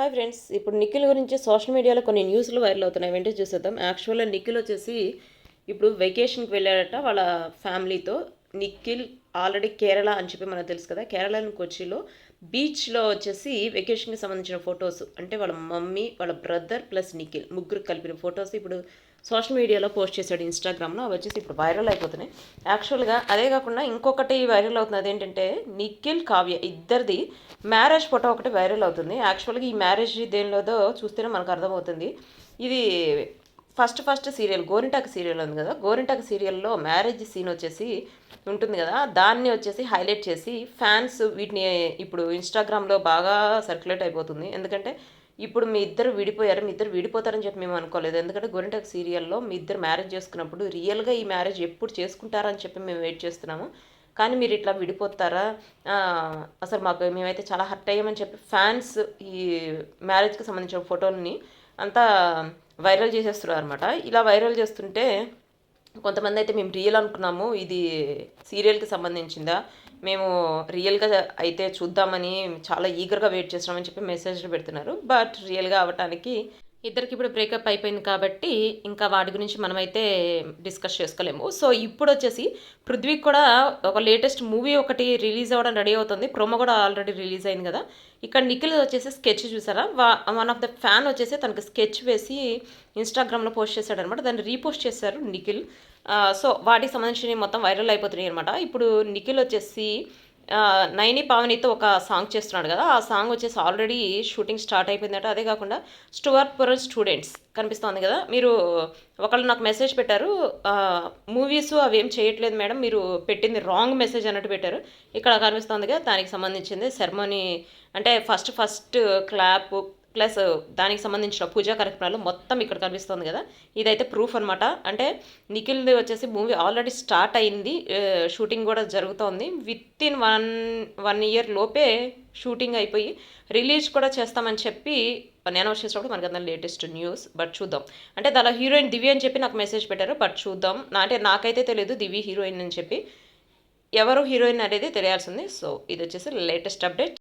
Hi friends, ఇప్పుడు నిఖిల్ గురించి social మీడియాలో కొన్ని న్యూస్లు వైరల్ అవుతున్నాయి. వెంటనే చూసేద్దాం. యాక్చువల్గా నిఖిల్ వచ్చేసి ఇప్పుడు వెకేషన్కి వెళ్ళాడట వాళ్ళ ఫ్యామిలీతో. నిఖిల్ ఆల్రెడీ కేరళ అని చెప్పి మనకు తెలుసు కదా. కేరళలోని కొచ్చిలో బీచ్లో వచ్చేసి వెకేషన్కి సంబంధించిన ఫొటోస్, అంటే వాళ్ళ మమ్మీ, వాళ్ళ బ్రదర్ ప్లస్ నిఖిల్ ముగ్గురు కలిపిన ఫొటోస్ ఇప్పుడు సోషల్ మీడియాలో పోస్ట్ చేశాడు ఇన్స్టాగ్రామ్లో. అవి వచ్చేసి ఇప్పుడు వైరల్ అయిపోతున్నాయి. యాక్చువల్గా అదే కాకుండా ఇంకొకటి వైరల్ అవుతుంది. అదేంటంటే నిఖిల్, కావ్య ఇద్దరిది మ్యారేజ్ ఫోటో ఒకటి వైరల్ అవుతుంది. యాక్చువల్గా ఈ మ్యారేజ్ దేనిలోదో చూస్తేనే మనకు అర్థమవుతుంది. ఇది ఫస్ట్ సీరియల్ గోరింటాకు సీరియల్ ఉంది కదా. గోరింటాకు సీరియల్లో మ్యారేజ్ సీన్ వచ్చేసి ఉంటుంది కదా, దాన్ని వచ్చేసి హైలైట్ చేసి ఫ్యాన్స్ వీటిని ఇప్పుడు ఇన్స్టాగ్రామ్లో బాగా సర్క్యులేట్ అయిపోతుంది. ఎందుకంటే ఇప్పుడు మీ ఇద్దరు విడిపోయారు, మీ ఇద్దరు విడిపోతారని చెప్పి మేము అనుకోలేదు. ఎందుకంటే గోరింటాకు సీరియల్లో మీ ఇద్దరు మ్యారేజ్ చేసుకున్నప్పుడు రియల్గా ఈ మ్యారేజ్ ఎప్పుడు చేసుకుంటారని చెప్పి మేము వెయిట్ చేస్తున్నాము. కానీ మీరు ఇట్లా విడిపోతారా, అసలు మేమైతే చాలా హర్ట్ అయ్యామని చెప్పి ఫ్యాన్స్ ఈ మ్యారేజ్కి సంబంధించిన ఫోటోని అంతా వైరల్ చేసేస్తున్నారు అనమాట. ఇలా వైరల్ చేస్తుంటే కొంతమంది అయితే మేము రియల్ అనుకున్నాము, ఇది సీరియల్కి సంబంధించిందా, మేము రియల్గా అయితే చూద్దామని చాలా ఈగర్గా వెయిట్ చేస్తున్నామని చెప్పి మెసేజ్లు పెడుతున్నారు. బట్ రియల్గా అవ్వటానికి ఇద్దరికి ఇప్పుడు బ్రేకప్ అయిపోయింది కాబట్టి ఇంకా వాటి గురించి మనమైతే డిస్కస్ చేసుకోలేము. సో ఇప్పుడు వచ్చేసి పృథ్వీకి కూడా ఒక లేటెస్ట్ మూవీ ఒకటి రిలీజ్ అవ్వడం రెడీ అవుతుంది. ప్రోమో కూడా ఆల్రెడీ రిలీజ్ అయింది కదా. ఇక్కడ నిఖిల్ వచ్చేసి స్కెచ్ చూసారా, వన్ ఆఫ్ ద ఫ్యాన్ వచ్చేసి తనకు స్కెచ్ వేసి ఇన్స్టాగ్రామ్లో పోస్ట్ చేశాడు అనమాట. దాన్ని రీపోస్ట్ చేశారు నిఖిల్. సో వాటికి సంబంధించి మొత్తం వైరల్ అయిపోతున్నాయి అనమాట. ఇప్పుడు నిఖిల్ వచ్చేసి నైని పావనితో ఒక సాంగ్ చేస్తున్నాడు కదా. ఆ సాంగ్ వచ్చేసి ఆల్రెడీ షూటింగ్ స్టార్ట్ అయిపోయిందట. అదే కాకుండా స్టువర్ట్ పురల్ స్టూడెంట్స్ కనిపిస్తోంది కదా. మీరు ఒకళ్ళు నాకు మెసేజ్ పెట్టారు, మూవీస్ అవి ఏం చేయట్లేదు మేడం, మీరు పెట్టింది రాంగ్ మెసేజ్ అన్నట్టు పెట్టారు. ఇక్కడ కనిపిస్తోంది కదా, దానికి సంబంధించింది సెరమనీ, అంటే ఫస్ట్ క్లాప్ ప్లస్ దానికి సంబంధించిన పూజా కార్యక్రమాలు మొత్తం ఇక్కడ కనిపిస్తుంది కదా. ఇదైతే ప్రూఫ్ అనమాట. అంటే నిఖిల్ది వచ్చేసి మూవీ ఆల్రెడీ స్టార్ట్ అయింది, షూటింగ్ కూడా జరుగుతోంది. విత్ ఇన్ వన్ ఇయర్ లోపే షూటింగ్ అయిపోయి రిలీజ్ కూడా చేస్తామని చెప్పి అనౌన్స్ చేసినప్పుడు మనకి అందరం లేటెస్ట్ న్యూస్. బట్ చూద్దాం. అంటే దాని హీరోయిన్ దివ్య అని చెప్పి నాకు మెసేజ్ పెట్టారు. బట్ చూద్దాం. అంటే నాకైతే తెలియదు దివ్య హీరోయిన్ అని చెప్పి. ఎవరు హీరోయిన్ అనేది తెలియాల్సింది. సో ఇది వచ్చేసి లేటెస్ట్ అప్డేట్.